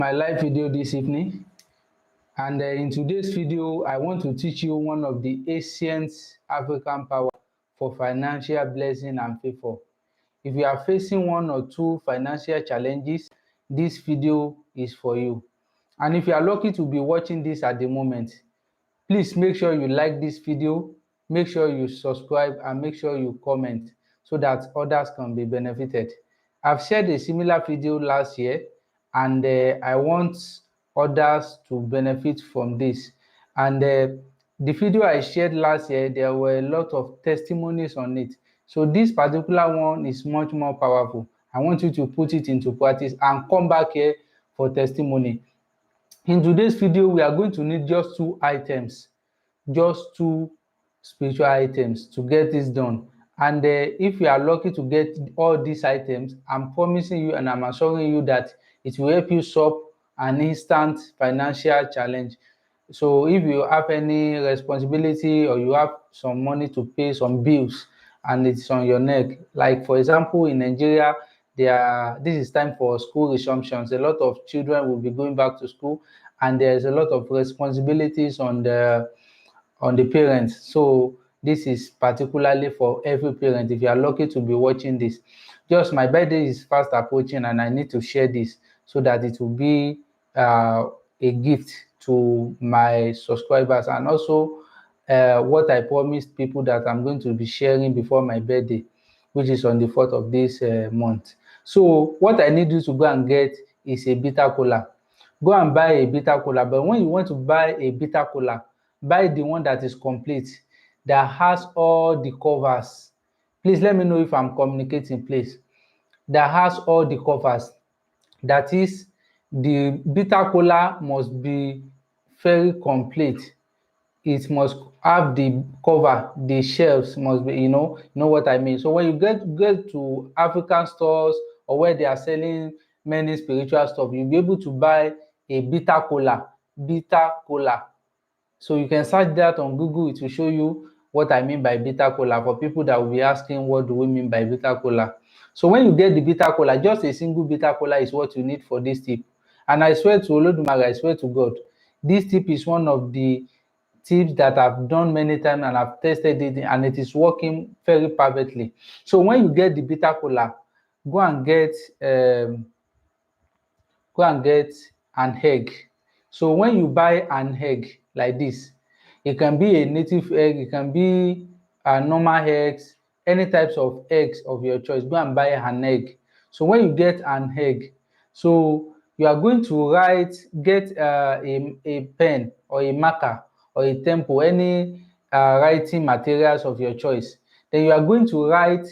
My live video this evening, and in today's video I want to teach you one of the ancient African power for financial blessing and favor. If you are facing one or two financial challenges, this video is for you. And if you are lucky to be watching this at the moment, please make sure you like this video, make sure you subscribe, and make sure you comment so that others can be benefited. I've shared a similar video last year, and I want others to benefit from this. And the video I shared last year, there were a lot of testimonies on it. So this particular one is much more powerful. I want you to put it into practice and come back here for testimony. In today's video, we are going to need just two items, just two spiritual items to get this done. And if you are lucky to get all these items, I'm promising you and I'm assuring you that it will help you solve an instant financial challenge. So if you have any responsibility or you have some money to pay some bills and it's on your neck, like for example in Nigeria, this is time for school resumptions. A lot of children will be going back to school, and there's a lot of responsibilities on the parents. So this is particularly for every parent. If you are lucky to be watching this, just my birthday is fast approaching and I need to share this so that it will be a gift to my subscribers, and also what I promised people that I'm going to be sharing before my birthday, which is on the 4th of this month. So what I need you to go and get is a bitter cola. Go and buy a bitter cola, but when you want to buy a bitter cola, buy the one that is complete, that has all the covers. Please let me know if I'm communicating, please. That has all the covers. That is, the bitter cola must be very complete. It must have the cover, the shelves must be, you know what I mean. So when you get to African stores or where they are selling many spiritual stuff, you'll be able to buy a bitter cola. Bitter cola. So you can search that on Google. It will show you what I mean by bitter cola for people that will be asking what do we mean by bitter cola. So when you get the bitter cola, just a single bitter cola is what you need for this tip. And I swear to Olodumare, I swear to God, this tip is one of the tips that I've done many times and I've tested it and it is working very perfectly. So when you get the bitter cola, go and get an egg. So when you buy an egg like this, it can be a native egg, it can be normal eggs, any types of eggs of your choice. Go and buy an egg. So when you get an egg, so you are going to get a pen or a marker or a tempo, any writing materials of your choice. Then you are going to write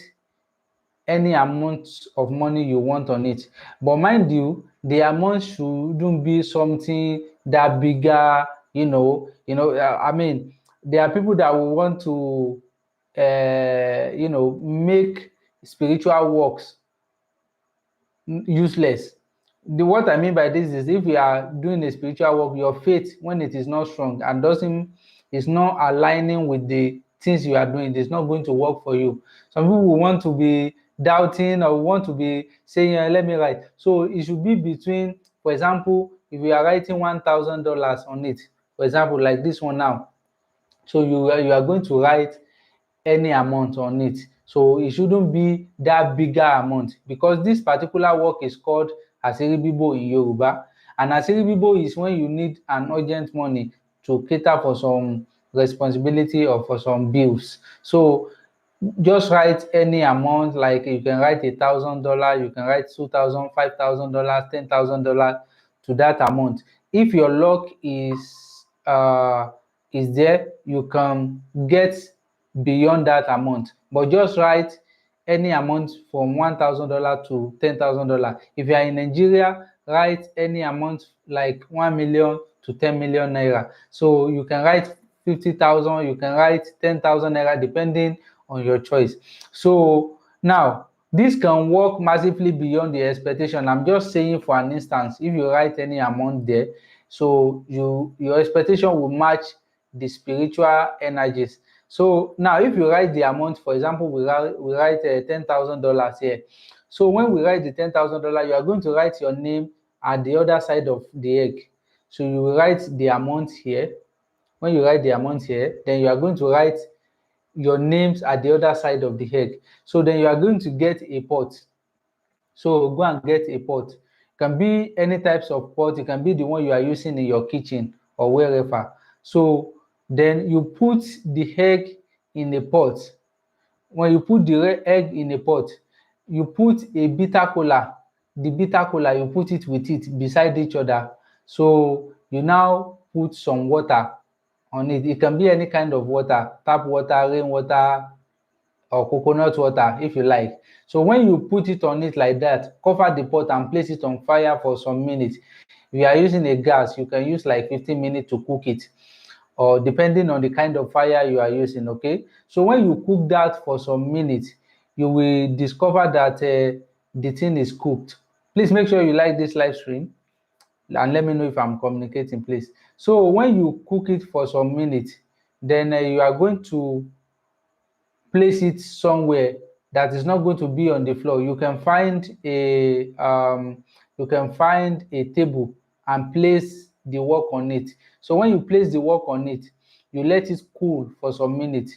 any amount of money you want on it. But mind you, the amount shouldn't be something that bigger, I mean, there are people that will want to, make spiritual works useless. What I mean by this is, if you are doing a spiritual work, your faith, when it is not strong and is not aligning with the things you are doing, it is not going to work for you. Some people will want to be doubting or want to be saying, let me write. So it should be between, for example, if you are writing $1,000 on it, for example, like this one now. So you are going to write any amount on it. So it shouldn't be that bigger amount, because this particular work is called asiribibo in Yoruba. And asiribibo is when you need an urgent money to cater for some responsibility or for some bills. So just write any amount, like you can write $1,000, you can write $2,000, $5,000, $10,000 to that amount. If your luck is there, you can get beyond that amount, but just write any amount from $1,000 to $10,000. If you are in Nigeria, write any amount like 1 million to 10 million naira. So you can write 50,000, you can write 10,000 naira, depending on your choice. So now this can work massively beyond the expectation. I'm just saying, for an instance, if you write any amount there, so your expectation will match the spiritual energies. So now if you write the amount, for example, we write $10,000 here. So when we write the $10,000, you are going to write your name at the other side of the egg. So you will write the amount here. When you write the amount here, then you are going to write your names at the other side of the egg. So then you are going to get a pot. So go and get a pot. It can be any types of pot. It can be the one you are using in your kitchen or wherever. So then you put the egg in a pot. When you put the egg in a pot, you put a bitter kola. The bitter kola, you put it with it beside each other. So you now put some water on it. It can be any kind of water, tap water, rain water, or coconut water if you like. So when you put it on it like that, cover the pot and place it on fire for some minutes. If you are using a gas, you can use like 15 minutes to cook it, or depending on the kind of fire you are using. Okay, so when you cook that for some minutes, you will discover that the thing is cooked. Please make sure you like this live stream and let me know if I'm communicating, please. So when you cook it for some minutes, then you are going to place it somewhere that is not going to be on the floor. You can find a table and place the work on it. So when you place the work on it, you let it cool for some minutes.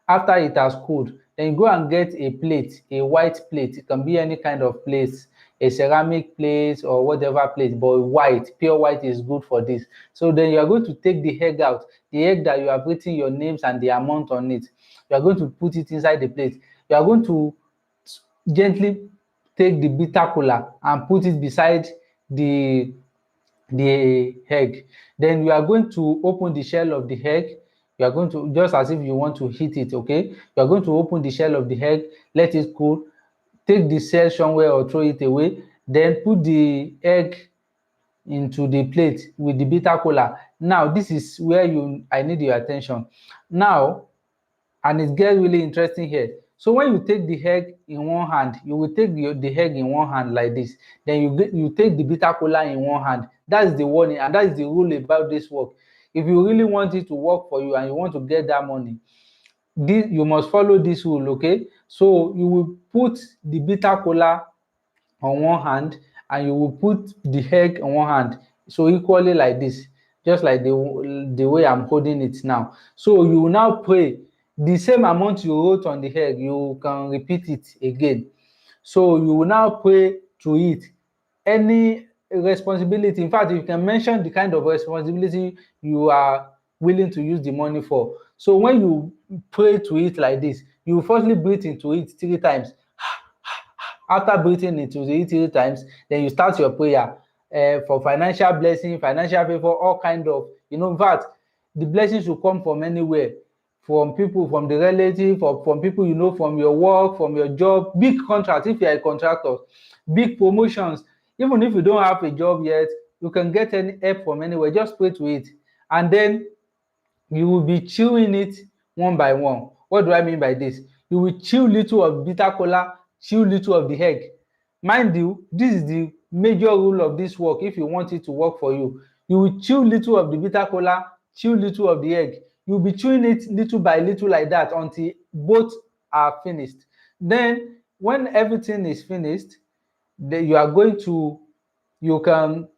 After it has cooled, then you go and get a plate, a white plate. It can be any kind of plate, a ceramic plate or whatever plate, but white, pure white is good for this. So then you are going to take the egg out, the egg that you have written your names and the amount on it. You are going to put it inside the plate. You are going to gently take the bitter kola and put it beside the egg. Then you are going to open the shell of the egg. You are going to, just as if you want to heat it, okay? You are going to open the shell of the egg, let it cool, take the shell somewhere or throw it away, then put the egg into the plate with the bitter kola. Now, this is where I need your attention. Now, and it gets really interesting here. So when you take the egg in one hand, you will take the egg in one hand like this. Then you take the bitter kola in one hand. That is the warning, and that is the rule about this work. If you really want it to work for you and you want to get that money, you must follow this rule, okay? So you will put the bitter kola on one hand and you will put the egg on one hand, so equally like this, just like the way I'm holding it now. So you will now pray the same amount you wrote on the egg, you can repeat it again. So you will now pray to it any responsibility. In fact, you can mention the kind of responsibility you are willing to use the money for. So when you pray to it like this, you will firstly breathe into it 3 times. After breathing into it 3 times, then you start your prayer for financial blessing, financial favor, all kind of, in fact, the blessings will come from anywhere, from people, from the relative, or from people you know, from your work, from your job, big contracts if you are a contractor, big promotions. Even if you don't have a job yet, you can get any help from anywhere. Just pray to it, and then you will be chewing it one by one. What do I mean by this? You will chew little of bitter kola, chew little of the egg. Mind you, this is the major rule of this work if you want it to work for you. You will chew little of the bitter kola, chew little of the egg. You will be chewing it little by little like that until both are finished. Then when everything is finished, then you can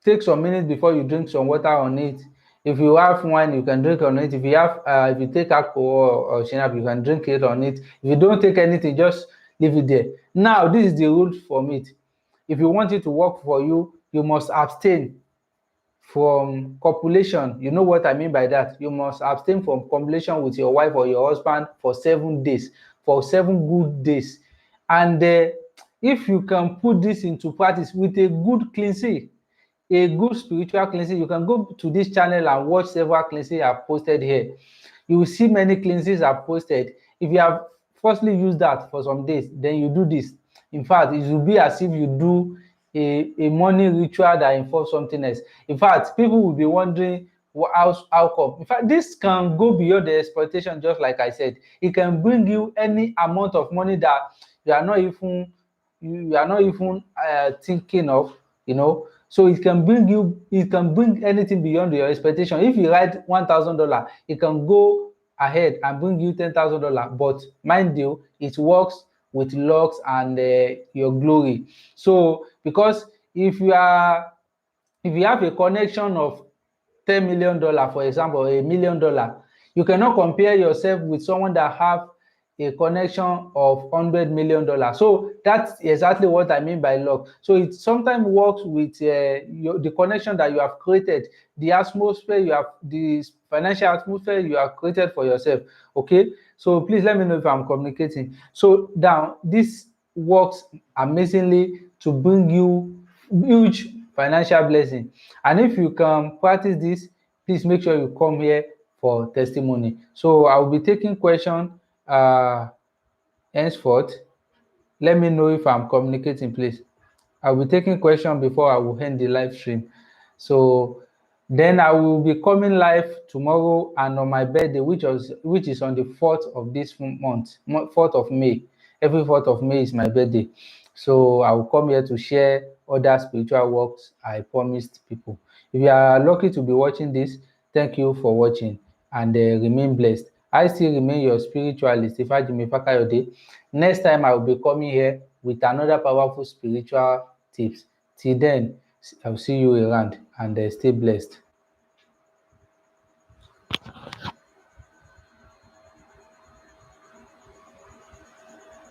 take some minutes before you drink some water on it. If you have wine, you can drink on it. If you take alcohol or shinap, you can drink it on it. If you don't take anything, just leave it there. Now, this is the rule from it. If you want it to work for you, you must abstain from copulation. You know what I mean by that? You must abstain from copulation with your wife or your husband for 7 days, for 7 good days. And if you can put this into practice with a good cleansing, a good spiritual cleansing, you can go to this channel and watch several cleansing I've posted here. You will see many cleansings I've posted. If you have firstly used that for some days, then you do this. In fact, it will be as if you do a morning ritual that involves something else. In fact, people will be wondering how come. In fact, this can go beyond the expectation, just like I said. It can bring you any amount of money that you are not even thinking of, So it can bring anything beyond your expectation. If you write $1,000, it can go ahead and bring you $10,000. But mind you, it works with lucks and your glory. So because if you are If you have a connection of $10 million, for example, $1 million, you cannot compare yourself with someone that have a connection of $100 million. So that's exactly what I mean by luck. So it sometimes works with the connection that you have created, the atmosphere you have, the financial atmosphere you have created for yourself. Okay, so please let me know if I'm communicating. So now this works amazingly to bring you huge financial blessing. And if you can practice this, please make sure you come here for testimony. So I will be taking question henceforth. Let me know if I'm communicating, please. I'll be taking question before I will end the live stream. So then I will be coming live tomorrow and on my birthday, which is on the 4th of this month, 4th of May. Every 4th of May is my birthday. So I will come here to share other spiritual works I promised people. If you are lucky to be watching this, thank you for watching and remain blessed. I still remain your spiritualist, Ifajimi Fakayode. Next time I will be coming here with another powerful spiritual tips. Till then, I'll see you around and stay blessed.